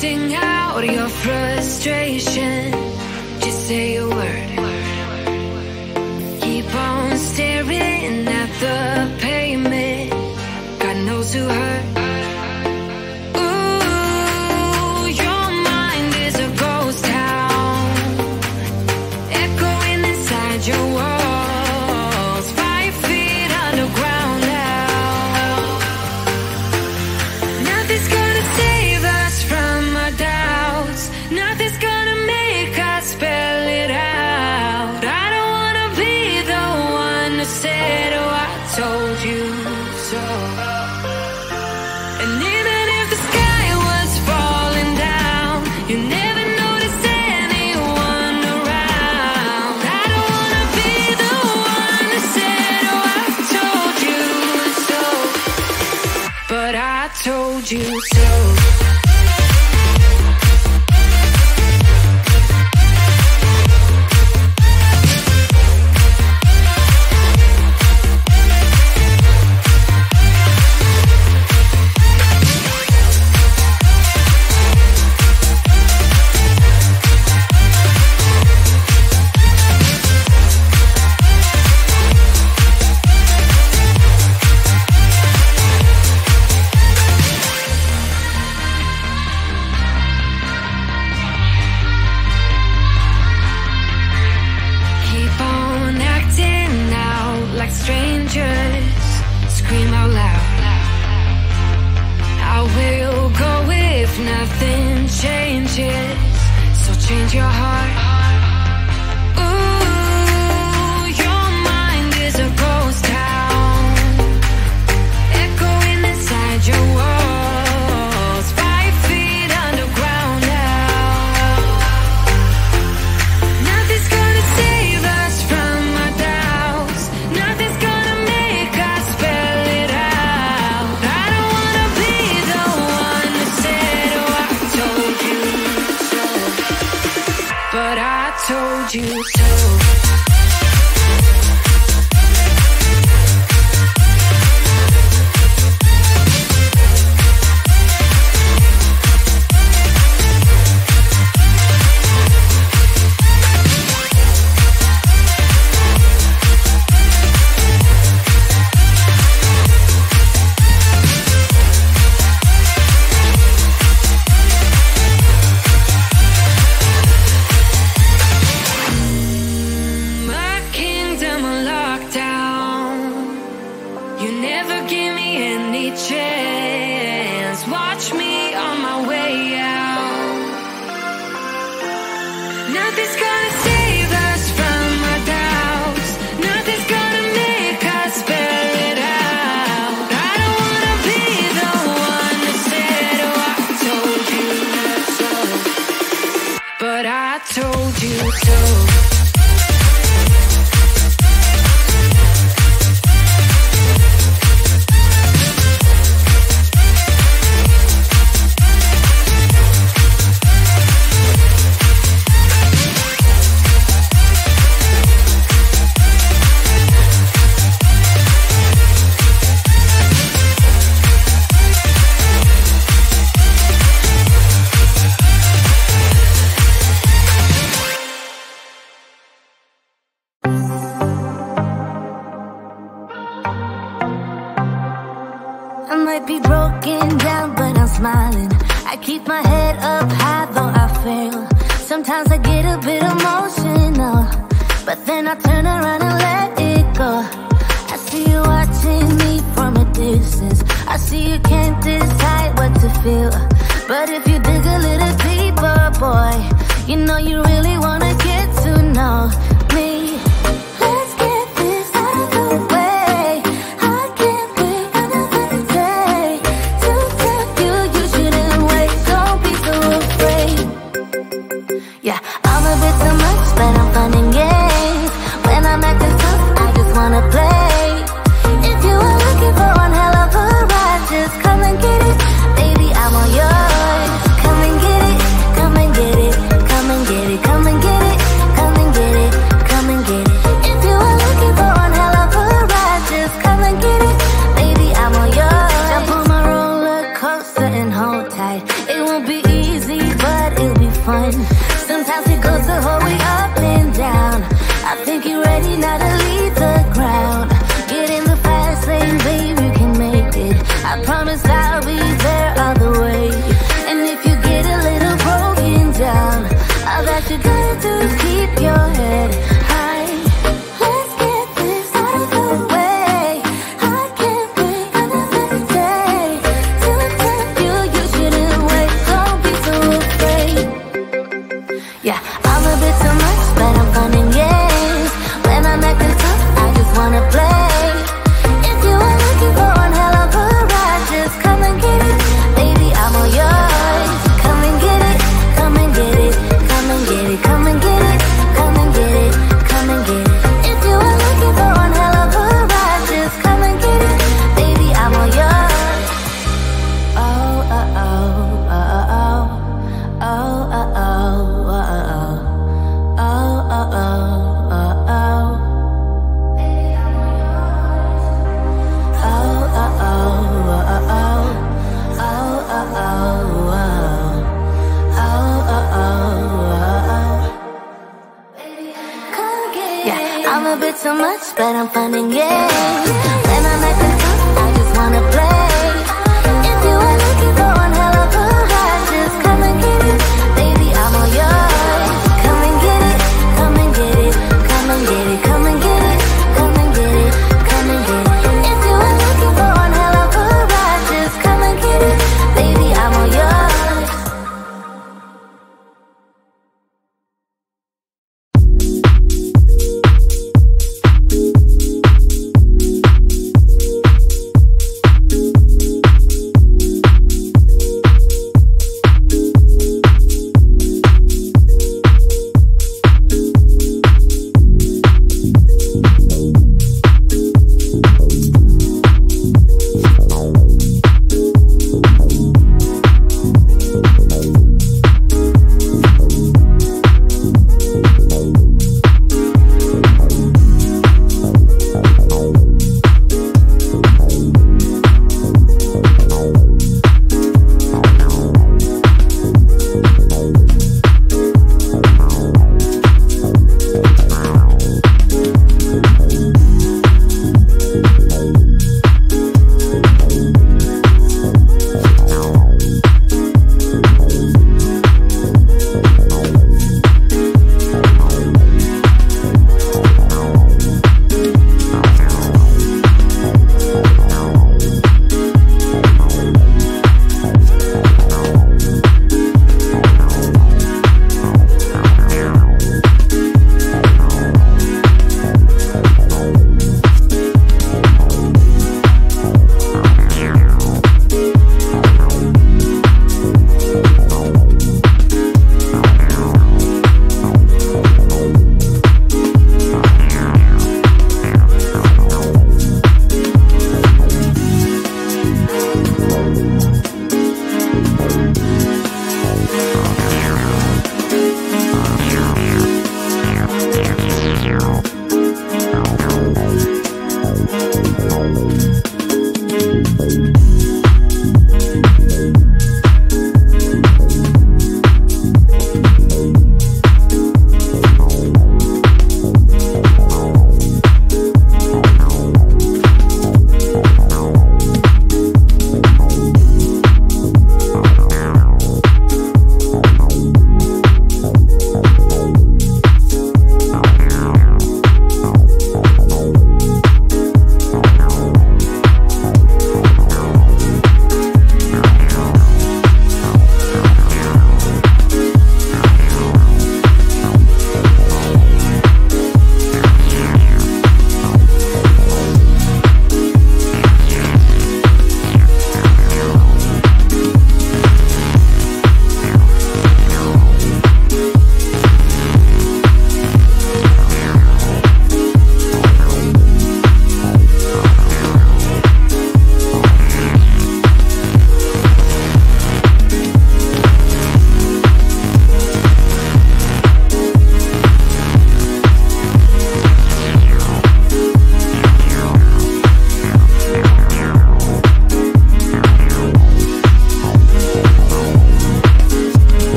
Sing out your frustration, just say a word. Keep on staring at the pavement, God knows who hurt. Ooh, your mind is a ghost town, echoing inside your walls, 5 feet underground now. Nothing's gonna save us from our doubts, nothing's gonna make us spell it out. I don't wanna be the one who said, oh, I told you so. And even if the sky was falling down, you never noticed anyone around. I don't wanna be the one who said, oh, I told you so, but I told you so. Keep on acting out like strangers, scream out loud. I will go if nothing changes, so change your heart. Ooh, your mind is a ghost town, echoing inside your walls, 5 feet underground now. Nothing's gonna save us from our doubts, nothing's gonna make us spell it out. I don't wanna be the one who said, oh, I told you so, but I told you so. My kingdom on lockdown, you never give me any chance. Watch me on my way out. Nothing's gonna save us from our doubts, nothing's gonna make us spell it out. I don't wanna be the one that said, oh, I told you so, but I told you so. I might be broken down, but I'm smiling. I keep my head up high, though I fail. Sometimes I get a bit emotional, but then I turn around and let it go. I see you watching me from a distance, I see you can't decide what to feel. But if you dig a little deeper, boy, you know you really wanna get to know me. Let's get this out of the way. I can't wait another day to tell you you shouldn't wait. Don't be so afraid. Yeah, I'm a bit too much, but I'm fun and games. When I'm acting tough, I just wanna play. If you are looking for one hell of a ride, just come and get it. Baby, I'm all yours. Come and get it, come and get it, come and get it, come and get it, come and get it. down. Sometimes it goes so whole way up and down. I think you're ready now to leave the ground. Get in the fast lane, babe, you can make it. I promise I'll be there all the way. And if you get a little broken down, all that you gotta do is keep your head high. Let's get this out of the way. I can't wait another day to tell you you shouldn't wait. Don't be so afraid. Yeah, I'm a bit too much, but I'm fun and games. When I'm acting tough, I just wanna play. If you are looking for one hell of a ride, just come and get it. Baby, I'm all yours. Come and get it, come and get it, come and get it, come and get it, come and get it, come and get it. If you are looking for one hell of a ride, just come and get it. Baby, I'm all yours. Oh, oh, oh, oh, oh, oh, oh, oh, oh, oh, oh, oh, oh, oh. I'm a bit too much, but I'm fun and games. When I'm acting tough, I just wanna play. If you are looking for one hell of a ride, just come and get it. Baby, I'm all yours. Come and get it, come and get it, come and get it, come and get it, come and get it, come and get it. If you are looking for one hell of a ride, just come and get it. Baby, I'm all yours.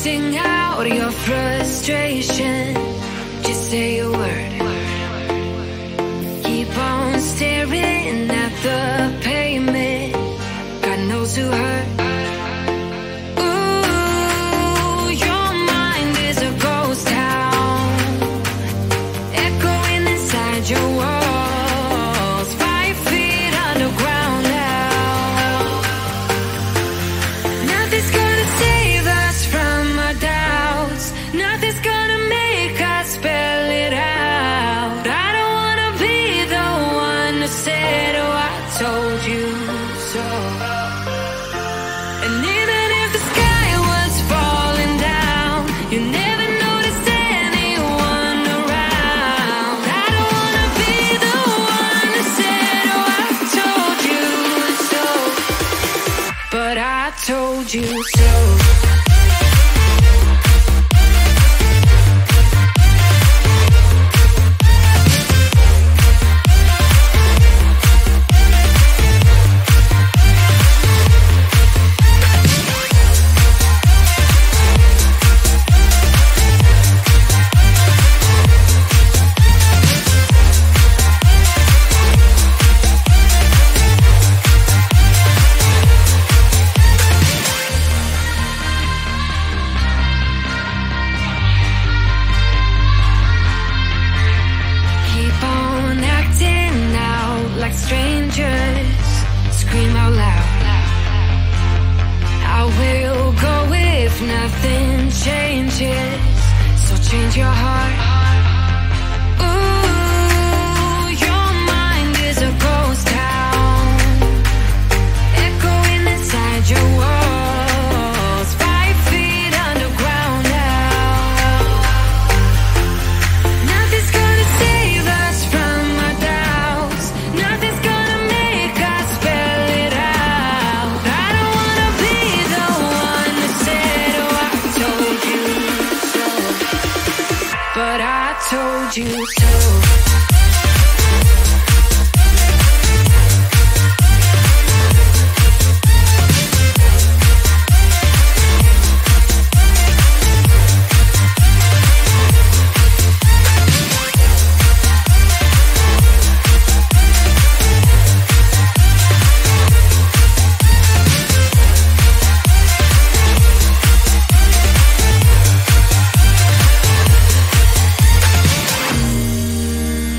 Sing out your frustration. Just say a word. Keep on staring at the pavement. God knows who hurt. Ooh, your mind is a ghost town, echoing inside your walls. 5 feet underground now. Nothing's gonna save us from our doubts. Nothing's gonna make us spell it out. I don't wanna be the one who said, oh, I told you so. And even if the sky was falling down, you never noticed anyone around. I don't wanna be the one who said, oh, I told you so. But I told you so. Keep on acting out like strangers. Scream out loud. I will go if nothing changes. So change your heart. Ooh, your mind is a ghost town, echoing inside your walls. 5 feet underground now. Nothing's gonna save us from our doubts. Nothing's gonna make us spell it out. I don't wanna be the one that said, oh, I told you so. But I told you so.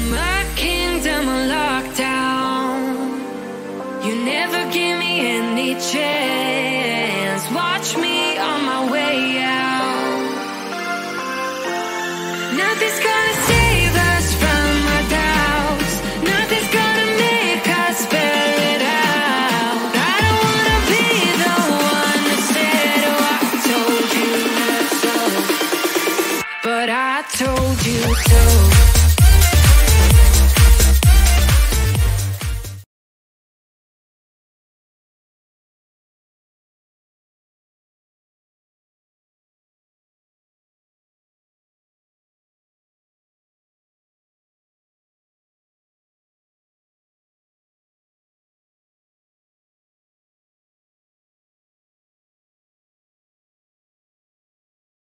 My kingdom on lockdown. You never give me any chance. Watch me on my way out. Nothing's gonna save us from our doubts. Nothing's gonna make us spell it out. I don't wanna be the one that said, oh, I told you so. But I told you so.